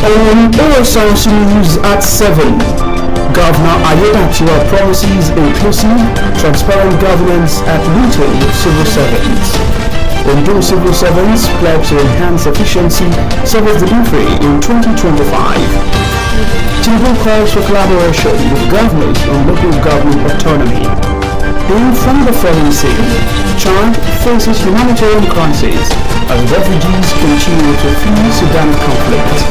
On Osrc News at 7, Governor Ayedatiwa promises inclusive, transparent governance at retail civil servants. Ondo civil servants pledge to enhance efficiency service delivery in 2025. Tinubu calls for collaboration with governors on local government autonomy. In from the foreign scene, Chad faces humanitarian crisis as refugees continue to flee Sudan conflict.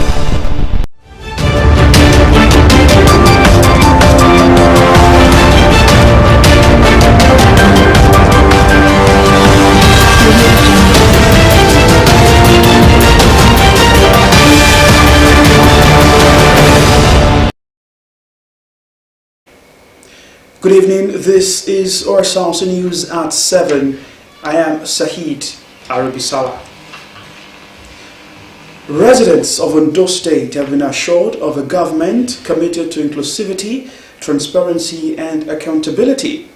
Good evening, this is Osrc News at 7. I am Sahid Arabisala. Residents of Ondo State have been assured of a government committed to inclusivity, transparency and accountability.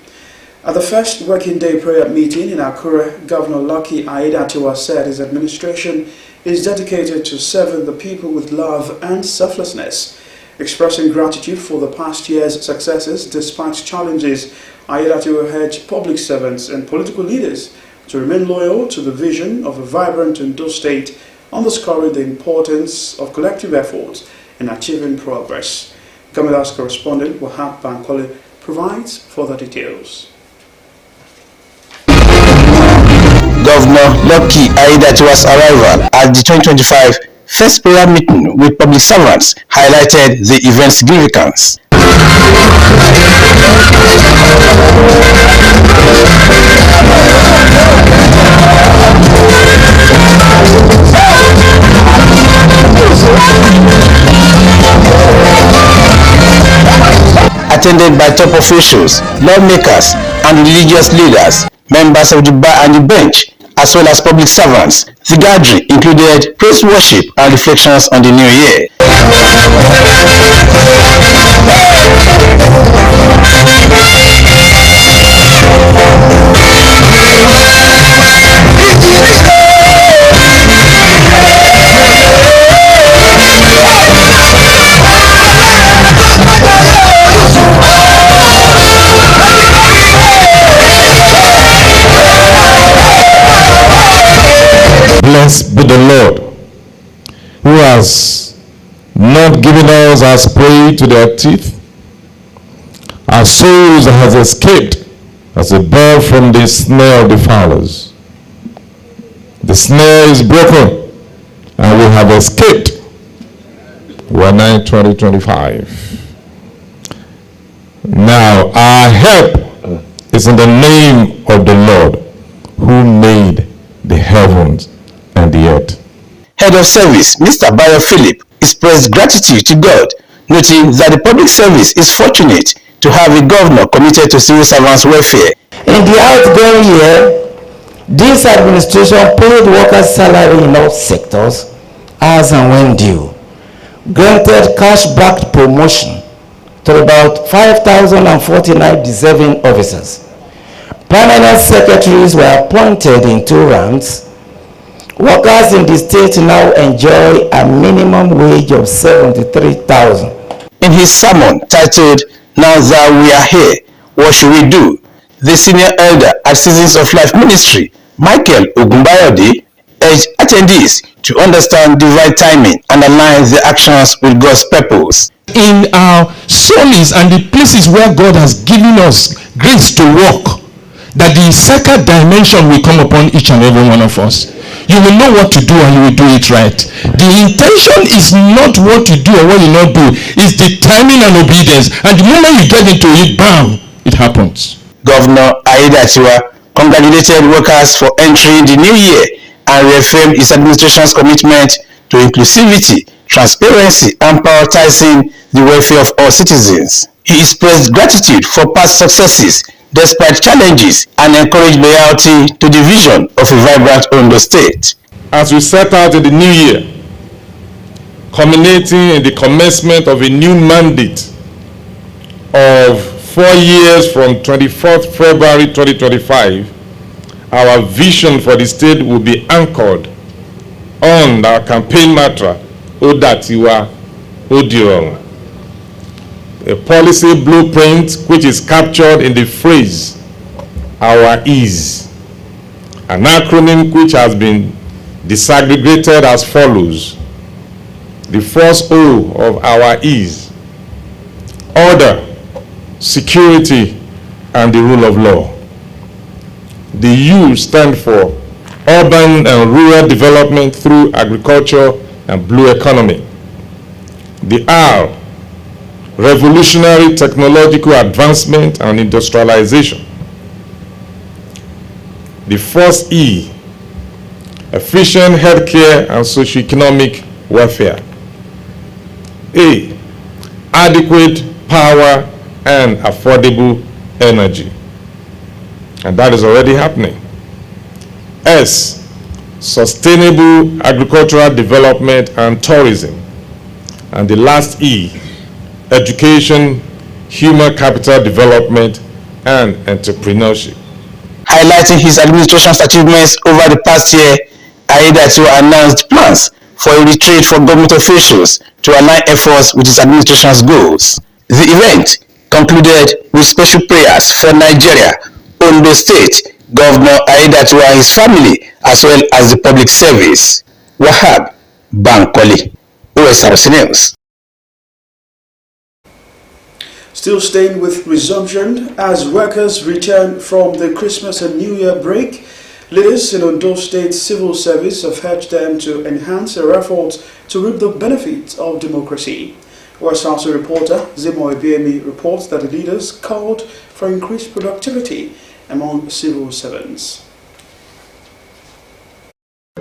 At the first working day prayer meeting in Akure, Governor Lucky Ayedatiwa said his administration is dedicated to serving the people with love and selflessness. Expressing gratitude for the past year's successes despite challenges, Ayedatiwa urged public servants and political leaders to remain loyal to the vision of a vibrant Ondo State, underscoring the importance of collective efforts in achieving progress. Gamila's correspondent Wahab Bankole provides further details. Governor Lucky Ayedatiwa's arrival at the 2025 first prayer meeting with public servants highlighted the event's significance. Attended by top officials, lawmakers, and religious leaders, members of the bar and the bench, as well as public servants. The gathering included praise worship and reflections on the new year. Blessed be the Lord, who has not given us as prey to their teeth. Our souls has escaped as a bird from the snare of the fowlers. The snare is broken, and we have escaped. We're now in 2025. Now, our help is in the name of the Lord, who made the heavens and the earth. Head of Service, Mr. Bayo Philip, expressed gratitude to God, noting that the public service is fortunate to have a governor committed to civil servants' welfare. In the outgoing year, this administration paid workers' salary in all sectors as and when due, granted cash-backed promotion to about 5,049 deserving officers. Permanent secretaries were appointed in 2 rounds. Workers in the state now enjoy a minimum wage of 73,000. In his sermon titled, "Now That We Are Here, What Should We Do?" the senior elder at Seasons of Life Ministry, Michael Ogumbayode, urged attendees to understand divine timing and align their actions with God's purpose. In our souls and the places where God has given us grace to walk, that the second dimension will come upon each and every one of us. You will know what to do and you will do it right. The intention is not what you do or what you not do. It's the timing and obedience. And the moment you get into it, bam, it happens. Governor Ayedatiwa congratulated workers for entering the new year and reaffirmed his administration's commitment to inclusivity, transparency, and prioritizing the welfare of all citizens. He expressed gratitude for past successes despite challenges and encouraged loyalty to the vision of a vibrant Ondo State. As we set out in the new year, culminating in the commencement of a new mandate of 4 years from 24th February 2025, our vision for the state will be anchored on our campaign mantra ó dà tiwa, ó di ọ̀run. A policy blueprint which is captured in the phrase, our is, an acronym which has been disaggregated as follows. The first O of our is order, security, and the rule of law. The U stand for urban and rural development through agriculture and blue economy. The R, revolutionary technological advancement and industrialization. The first E, efficient healthcare and socioeconomic welfare. A, adequate power and affordable energy. And that is already happening. S, sustainable agricultural development and tourism. And the last E, education, human capital development, and entrepreneurship. Highlighting his administration's achievements over the past year, Aiyedatiwa announced plans for a retreat for government officials to align efforts with his administration's goals. The event concluded with special prayers for Nigeria, Ondo State, Governor Aiyedatiwa and his family, as well as the public service. Wahab Bankole, Osrc News. Still staying with resumption, as workers return from the Christmas and New Year break, leaders in Ondo State Civil Service have urged them to enhance their efforts to reap the benefits of democracy. Osrc reporter Zimo Ebiemi reports that the leaders called for increased productivity among civil servants.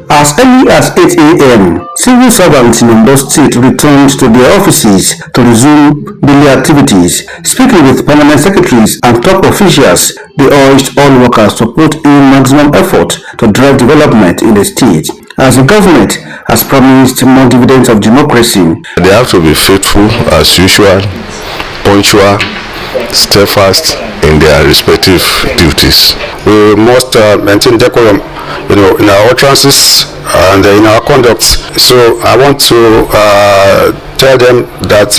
As early as 8 a.m., civil servants in Ondo State returned to their offices to resume daily activities. Speaking with permanent secretaries and top officials, they urged all workers to put in maximum effort to drive development in the state, as the government has promised more dividends of democracy. They have to be faithful as usual, punctual, steadfast in their respective duties. We must maintain decorum, in our utterances and in our conduct. So I want to tell them that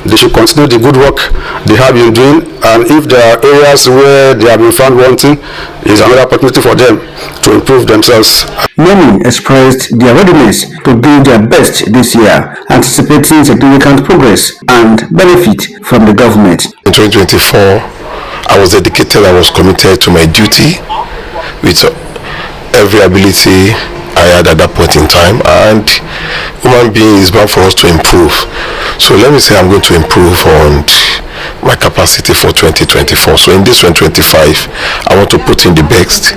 they should continue the good work they have been doing, and if there are areas where they have been found wanting, is another opportunity for them to improve themselves. Many expressed their readiness to do their best this year, anticipating significant progress and benefit from the government. In 2024, I was dedicated, I was committed to my duty with every ability I had at that point in time, and human being is bound for us to improve. So let me say I'm going to improve on my capacity for 2024. So in this 2025, I want to put in the best.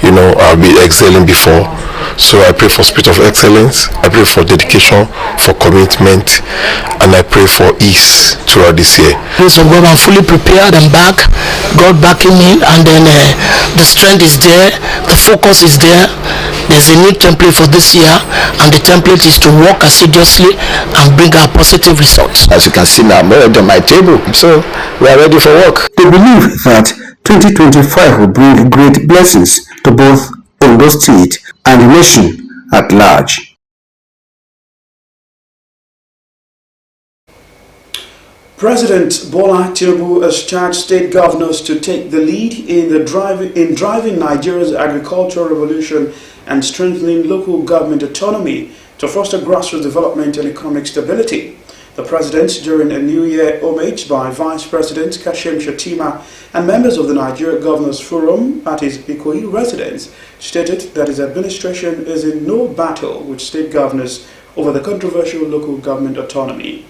I'll be excelling before. So I pray for spirit of excellence, I pray for dedication, for commitment, and I pray for ease throughout this year. Grace of God, I'm fully prepared and back, God backing me, and then the strength is there, the focus is there. There's a new template for this year, and the template is to work assiduously and bring out positive results. As you can see now, I'm already on my table, so we are ready for work. They believe that 2025 will bring great blessings to both Ondo State and the nation at large. President Bola Tinubu has charged state governors to take the lead in driving Nigeria's agricultural revolution and strengthening local government autonomy to foster grassroots development and economic stability. The president, during a New Year homage by Vice President Kashim Shettima and members of the Nigeria Governors Forum at his Ikoyi residence, stated that his administration is in no battle with state governors over the controversial local government autonomy.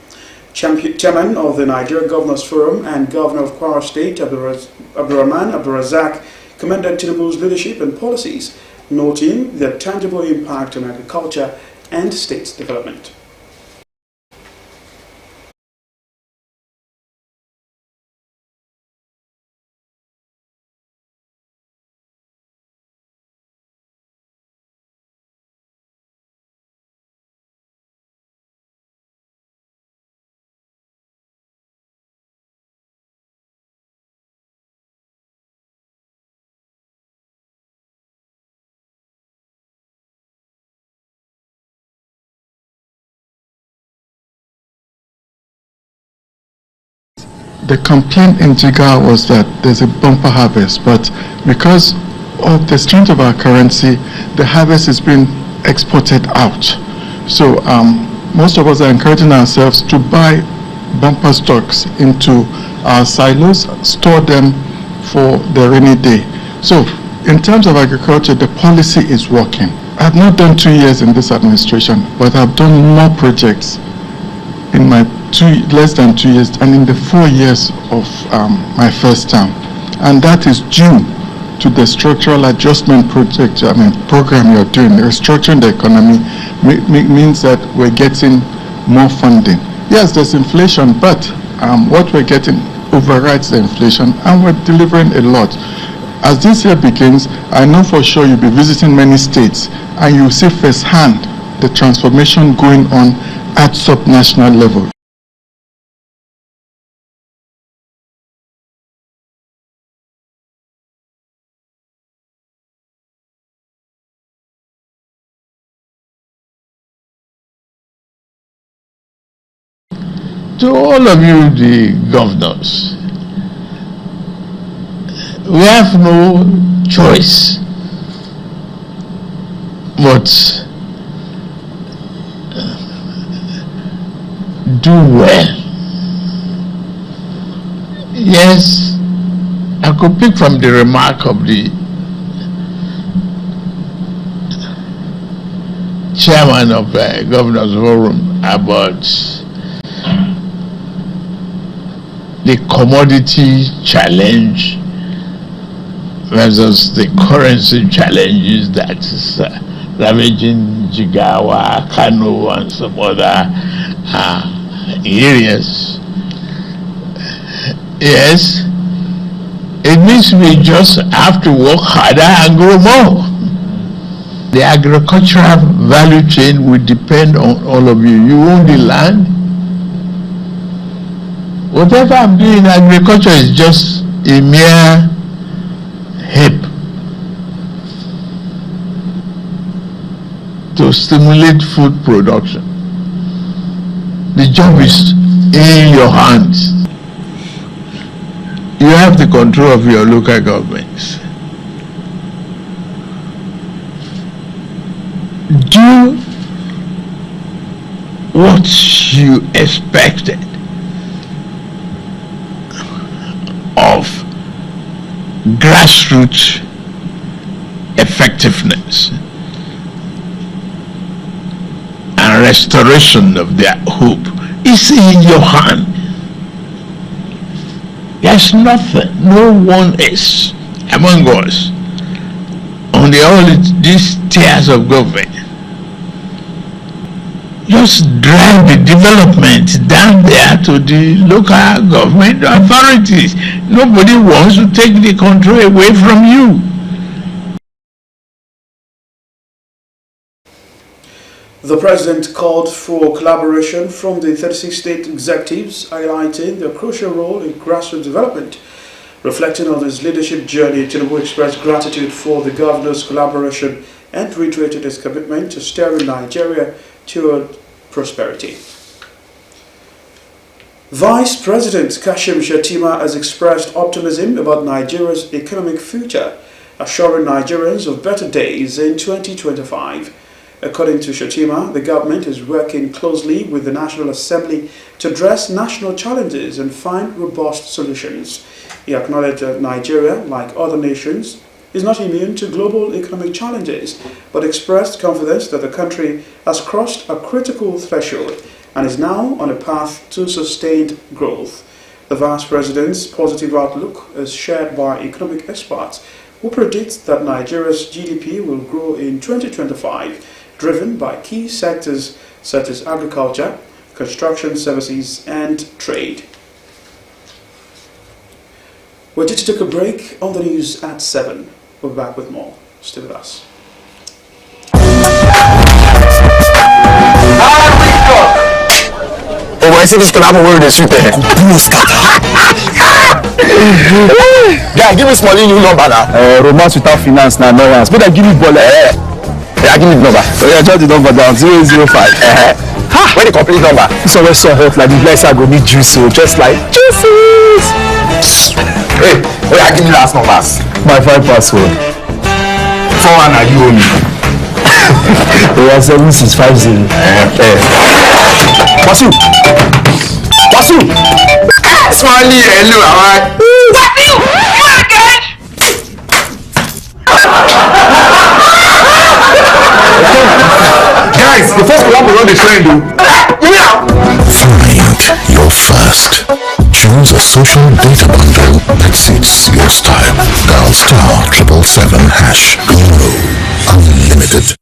Chairman of the Nigeria Governors Forum and Governor of Kwara State, Abdurrahman Abdurrazak, commended Tinubu's leadership and policies, noting their tangible impact on agriculture and state development. the complaint in Jigawa was that there's a bumper harvest, but because of the strength of our currency, the harvest is being exported out. So most of us are encouraging ourselves to buy bumper stocks into our silos, store them for the rainy day. So in terms of agriculture, the policy is working. I've not done 2 years in this administration, but I've done more projects in my less than 2 years and in the 4 years of my first term. And that is due to the structural adjustment program you're doing. Restructuring the economy means that we're getting more funding. Yes, there's inflation, but what we're getting overrides the inflation, and we're delivering a lot. As this year begins, I know for sure you'll be visiting many states, and you'll see firsthand the transformation going on at subnational level. To all of you, the governors, we have no choice but do well. Yes, I could pick from the remark of the chairman of Governor's Forum about the commodity challenge versus the currency challenges that is ravaging Jigawa, Kano, and some other areas. Yes, it means we just have to work harder and grow more. The agricultural value chain will depend on all of you. You own the land. Whatever I'm doing in agriculture is just a mere help to stimulate food production. The job is in your hands. You have the control of your local governments. Do what you expected of grassroots effectiveness and restoration of their hope is in your hand. There's nothing, no one is among us on all these tiers of government. Just drive the development down there to the local government authorities. Nobody wants to take the control away from you. The President called for collaboration from the 36 state executives, highlighting their crucial role in grassroots development. Reflecting on his leadership journey, Tinubu expressed gratitude for the governor's collaboration and reiterated his commitment to steering Nigeria toward prosperity. Vice President Kashim Shettima has expressed optimism about Nigeria's economic future, assuring Nigerians of better days in 2025. According to Shettima, the government is working closely with the National Assembly to address national challenges and find robust solutions. He acknowledged that Nigeria, like other nations, is not immune to global economic challenges, but expressed confidence that the country has crossed a critical threshold and is now on a path to sustained growth. The Vice President's positive outlook is shared by economic experts who predict that Nigeria's GDP will grow in 2025, driven by key sectors such as agriculture, construction services, and trade. We're due to take a break on the news at 7. We'll be back with more. Stay with us. Oh, I see this collab word is super. Guy, give me small new number now. Romance without finance now, no one's. But I give me ball. Yeah, give me the number. So yeah, just the number down 005. Ha! When the complete number. It's always so hot like the blessed go need juice, so just like juices. Hey, give me last numbers. My 5 password. 4 and you owe me. We are 7650. Wasu. Smiley, hello, alright. Guys, the first one will run the train, dude. Find your first. Choose a social data bundle that suits your style. Dial *777# Glow Unlimited.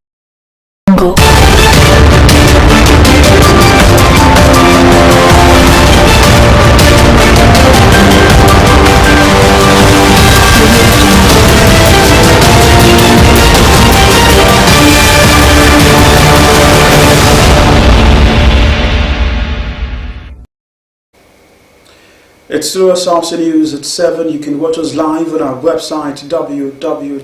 It's through Osrc News at 7. You can watch us live on our website www.osrc.ng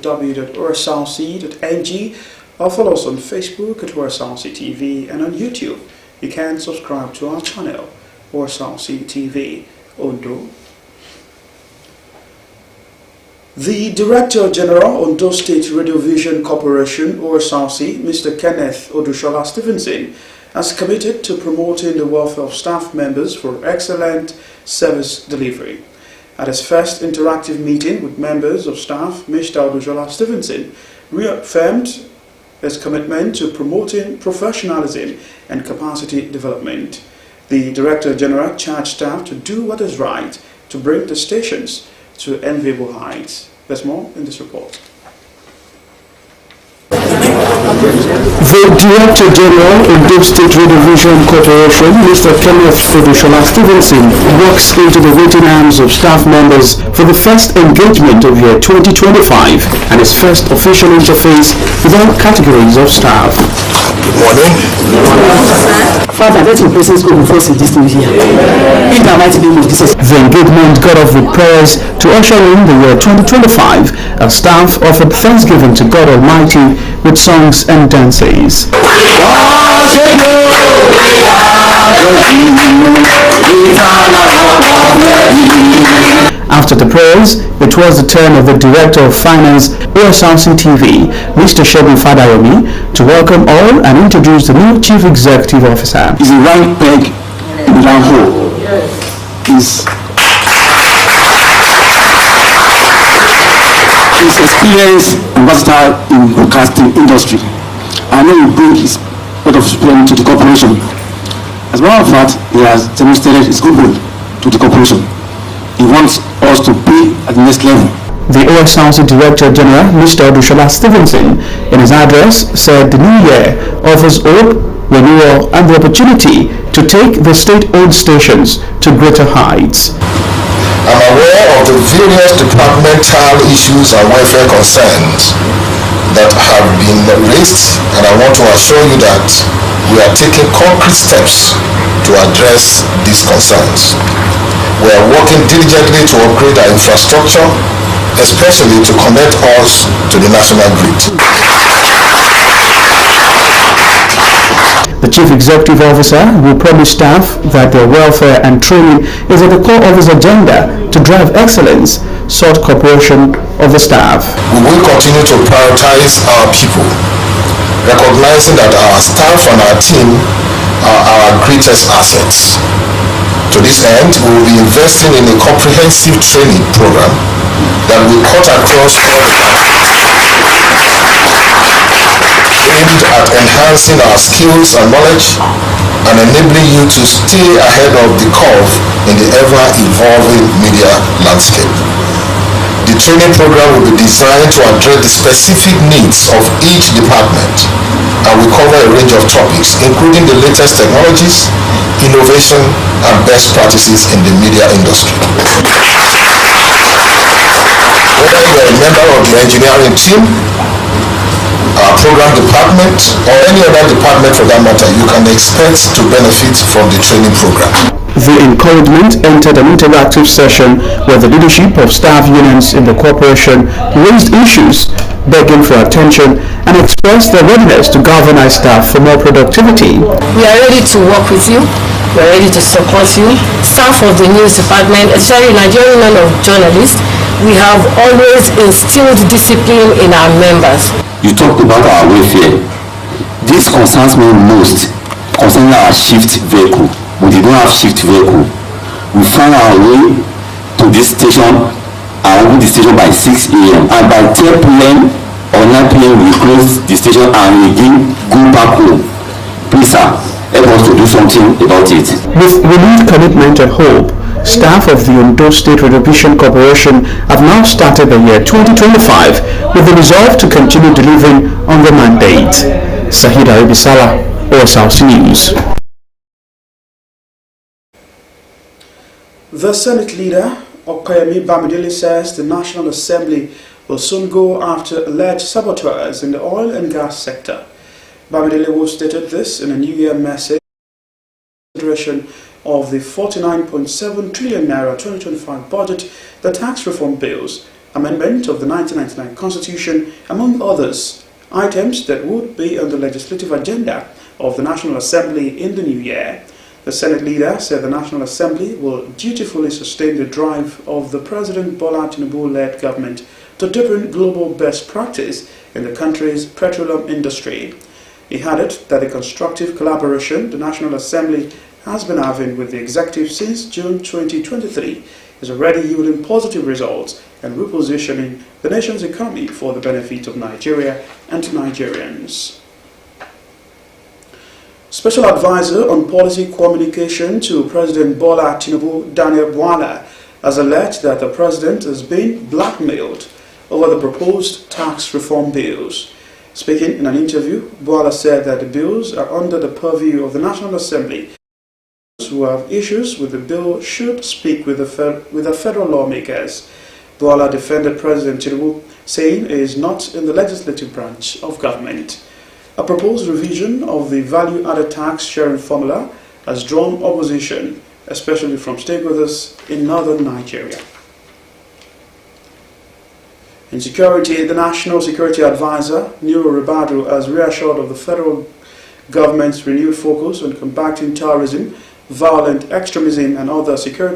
or follow us on Facebook at Osrc TV, and on YouTube you can subscribe to our channel Osrc TV Ondo. The Director General Ondo State Radiovision Corporation Osrc, Mr. Kenneth Odushola Stevenson, has committed to promoting the welfare of staff members for excellent service delivery. At his first interactive meeting with members of staff, Mr. Odushola Stevenson reaffirmed his commitment to promoting professionalism and capacity development. The Director General charged staff to do what is right to bring the stations to enviable heights. There's more in this report. The Director General of the State Radiovision Corporation, Mr. Kenneth Odushola Stevenson, walks into the waiting arms of staff members for the first engagement of year 2025 and his first official interface with all categories of staff. Good morning. Father, let your presence go before us in this new year. In the mighty name of Jesus. The engagement got off with prayers to usher in the year 2025 as staff offered thanksgiving to God Almighty with songs and dances. After the prayers, it was the turn of the Director of Finance, Osrc TV, Mr. Shebi Fadayomi, to welcome all and introduce the new Chief Executive Officer. Is a round peg in the round hole. He's experienced and versatile in the broadcasting industry. I know he will bring his lot of experience to the corporation. As a matter of fact, he has demonstrated his goodwill to the corporation. He wants us to be at the next level. The Osrc Director General, Mr. Odushola Stevenson, in his address said the new year offers hope, renewal and the opportunity to take the state-owned stations to greater heights. I'm aware of the various departmental issues and welfare concerns that have been raised, and I want to assure you that we are taking concrete steps to address these concerns. We are working diligently to upgrade our infrastructure, especially to connect us to the national grid. The Chief Executive Officer will promise staff that their welfare and training is at the core of his agenda to drive excellence, sought cooperation of the staff. We will continue to prioritize our people, recognizing that our staff and our team are our greatest assets. To this end, we will be investing in a comprehensive training program that will cut across all departments, aimed at enhancing our skills and knowledge and enabling you to stay ahead of the curve in the ever-evolving media landscape. The training program will be designed to address the specific needs of each department and will cover a range of topics, including the latest technologies, innovation, and best practices in the media industry. Whether you are a member of the engineering team, our program department, or any other department for that matter, you can expect to benefit from the training program. The encouragement entered an interactive session where the leadership of staff unions in the corporation raised issues begging for attention and expressed their readiness to galvanize staff for more productivity. We are ready to work with you. We are ready to support you. Staff of the news department, especially Nigerian Union of Journalists, we have always instilled discipline in our members. You talked about our welfare. This concerns me most concerning our shift vehicle. We did not have shift vehicle. We found our way to this station and open the station by 6 a.m. and by 10 p.m. or 9 p.m. we close the station and we again go back home. Please, sir, help us to do something about it. With renewed commitment and hope, staff of the Ondo State Radio Corporation have now started the year 2025 with the resolve to continue delivering on the mandate. Sahida Ibisala, Osrc News. The Senate leader, Okoyemi Bamidele, says the National Assembly will soon go after alleged saboteurs in the oil and gas sector. Bamidele stated this in a New Year message in consideration of the 49.7 trillion naira 2025 budget, the tax reform bills, amendment of the 1999 Constitution, among others, items that would be on the legislative agenda of the National Assembly in the new year. The Senate leader said the National Assembly will dutifully sustain the drive of the President Bola Tinubu-led government to deepen global best practice in the country's petroleum industry. He added that the constructive collaboration the National Assembly has been having with the executive since June 2023 is already yielding positive results and repositioning the nation's economy for the benefit of Nigeria and Nigerians. Special Advisor on Policy Communication to President Bola Tinubu, Daniel Bwala, has alleged that the President has been blackmailed over the proposed tax reform bills. Speaking in an interview, Bwala said that the bills are under the purview of the National Assembly. Those who have issues with the bill should speak with the federal lawmakers. Bwala defended President Tinubu, saying he is not in the legislative branch of government. A proposed revision of the value-added tax sharing formula has drawn opposition, especially from stakeholders in northern Nigeria. In security, the National Security Advisor, Nero Ribadu, has reassured of the federal government's renewed focus on combating terrorism, violent extremism, and other security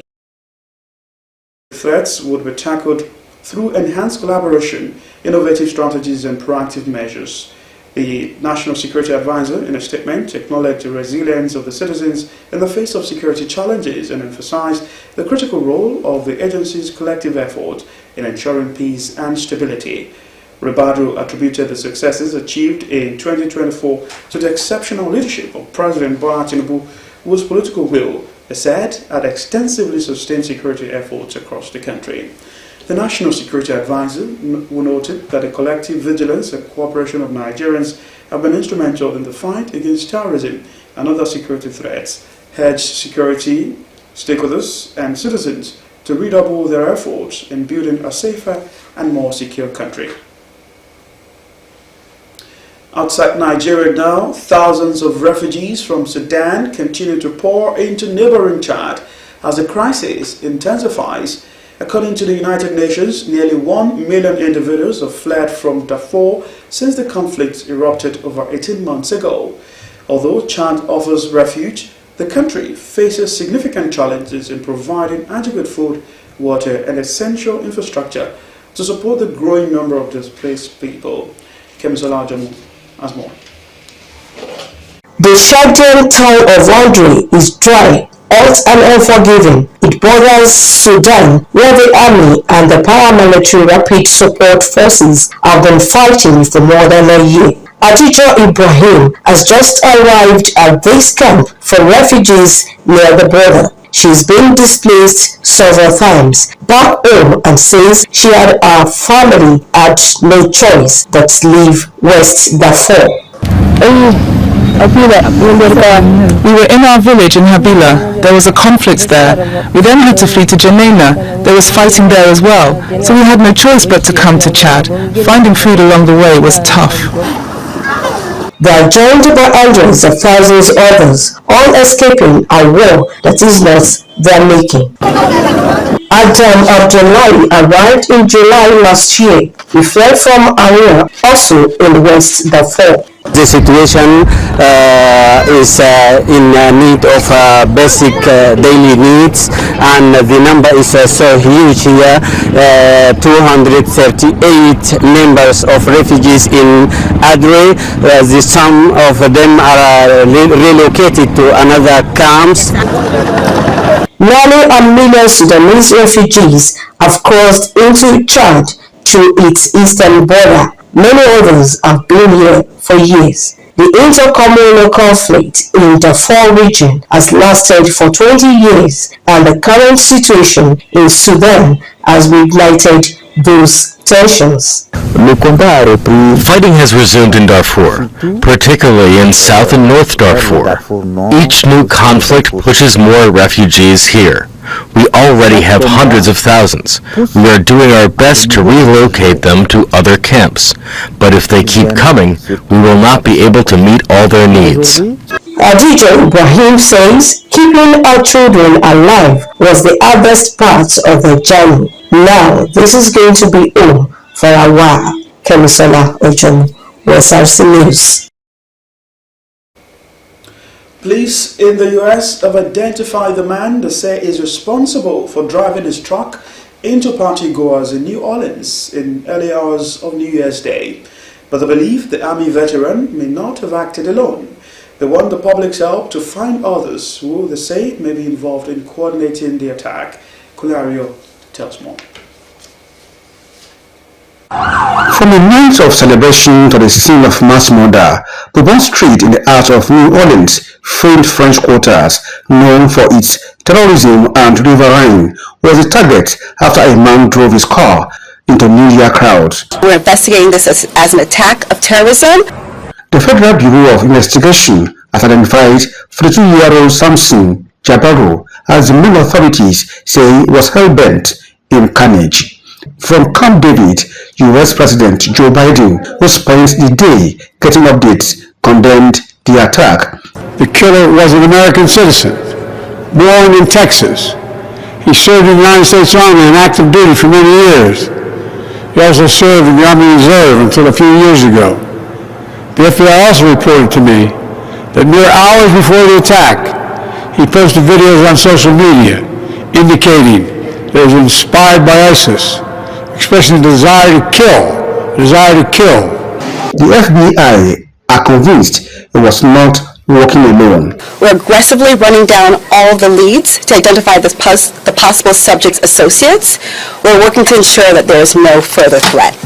threats would be tackled through enhanced collaboration, innovative strategies, and proactive measures. The National Security Advisor, in a statement, acknowledged the resilience of the citizens in the face of security challenges and emphasized the critical role of the agency's collective effort in ensuring peace and stability. Ribadu attributed the successes achieved in 2024 to the exceptional leadership of President Bola Tinubu, whose political will, he said, had extensively sustained security efforts across the country. The National Security Advisor noted that the collective vigilance and cooperation of Nigerians have been instrumental in the fight against terrorism and other security threats, urged security stakeholders and citizens to redouble their efforts in building a safer and more secure country. Outside Nigeria now, thousands of refugees from Sudan continue to pour into neighboring Chad as the crisis intensifies. According to the United Nations, nearly 1 million individuals have fled from Darfur since the conflict erupted over 18 months ago. Although Chad offers refuge, the country faces significant challenges in providing adequate food, water, and essential infrastructure to support the growing number of displaced people. Kemisola Ajamu has more. The shutdown town of Laundry is dry, hot and unforgiving. It borders Sudan, where the army and the paramilitary rapid support forces have been fighting for more than a year. Adija Ibrahim has just arrived at this camp for refugees near the border. She's been displaced several times back home and says she and her family had no choice but to leave West Darfur. We were in our village in Habila. There was a conflict there. We then had to flee to Jamena. There was fighting there as well. So we had no choice but to come to Chad. Finding food along the way was tough. They are joined by hundreds of thousands of others, all escaping a war that is not their making. Adam Abdullahi arrived in July last year. He fled from Area, also in West Darfur. The situation is in need of basic daily needs, and the number is so huge here. 238 members of refugees in Adre. Some of them are relocated to another camps. Nearly a million Sudanese refugees have crossed into Chad through its eastern border. Many others have been here for years. The intercommunal conflict in the Darfur region has lasted for 20 years, and the current situation in Sudan has reignited those tensions. Fighting has resumed in Darfur, particularly in South and North Darfur. Each new conflict pushes more refugees here. We already have hundreds of thousands. We are doing our best to relocate them to other camps. But if they keep coming, we will not be able to meet all their needs. Adija Ibrahim says keeping our children alive was the hardest part of the journey. Now this is going to be home for a while. Kemisola Ojomo, Osrc News. Police in the US have identified the man they say is responsible for driving his truck into party-goers in New Orleans in early hours of New Year's Day. But they believe the Army veteran may not have acted alone. They want the public's help to find others who they say may be involved in coordinating the attack. Kulario tells more. From a night of celebration to the scene of mass murder, Bourbon Street in the heart of New Orleans, famed French quarters, known for its terrorism and riverine, was the target after a man drove his car into New Year crowds. We're investigating this as an attack of terrorism. The Federal Bureau of Investigation has identified 42-year-old Samson Jabaro as the main authorities say was hell-bent in carnage. From Camp David, U.S. President Joe Biden, who spent the day getting updates, condemned the attack. The killer was an American citizen, born in Texas. He served in the United States Army on active duty for many years. He also served in the Army Reserve until a few years ago. The FBI also reported to me that mere hours before the attack, he posted videos on social media indicating that he was inspired by ISIS, expressing the desire to kill. The FBI are convinced he was not working alone. We're aggressively running down all of the leads to identify the possible subject's associates. We're working to ensure that there is no further threat.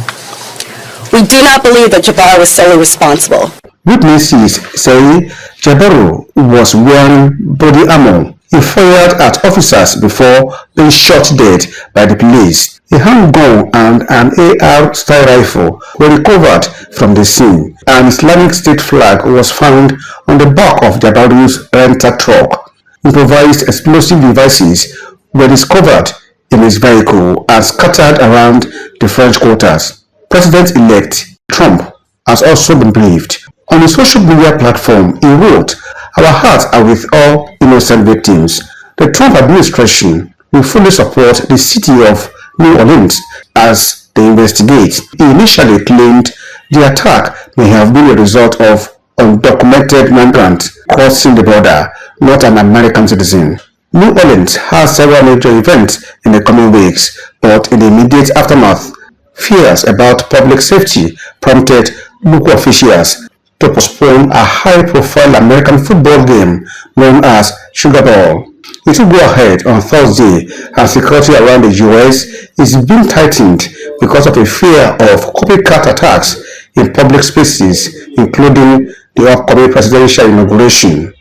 We do not believe that Jabbar was solely responsible. Witnesses say Jabaro was wearing body armor. He fired at officers before being shot dead by the police. A handgun and an AR-style rifle were recovered from the scene. An Islamic State flag was found on the back of Jabaro's rental truck. Improvised explosive devices were discovered in his vehicle and scattered around the French quarters. President-elect Trump has also been briefed. On his social media platform, he wrote, "Our hearts are with all innocent victims. The Trump administration will fully support the city of New Orleans as they investigate." He initially claimed the attack may have been a result of undocumented migrants crossing the border, not an American citizen. New Orleans has several major events in the coming weeks, but in the immediate aftermath, fears about public safety prompted local officials to postpone a high-profile American football game known as Sugar Bowl. It will go ahead on Thursday, and security around the U.S. is being tightened because of a fear of copycat attacks in public spaces, including the upcoming presidential inauguration.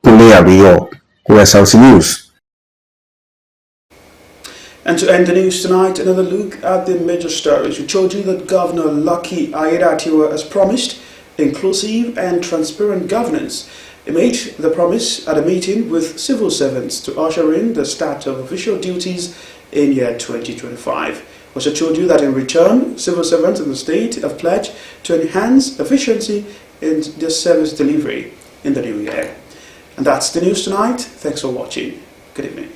Kulea Rio, Osrc News. And to end the news tonight, another look at the major stories. We told you that Governor Lucky Aiyedatiwa has promised inclusive and transparent governance. He made the promise at a meeting with civil servants to usher in the start of official duties in year 2025. Also told you that in return, civil servants in the state have pledged to enhance efficiency in their service delivery in the new year. And that's the news tonight. Thanks for watching. Good evening.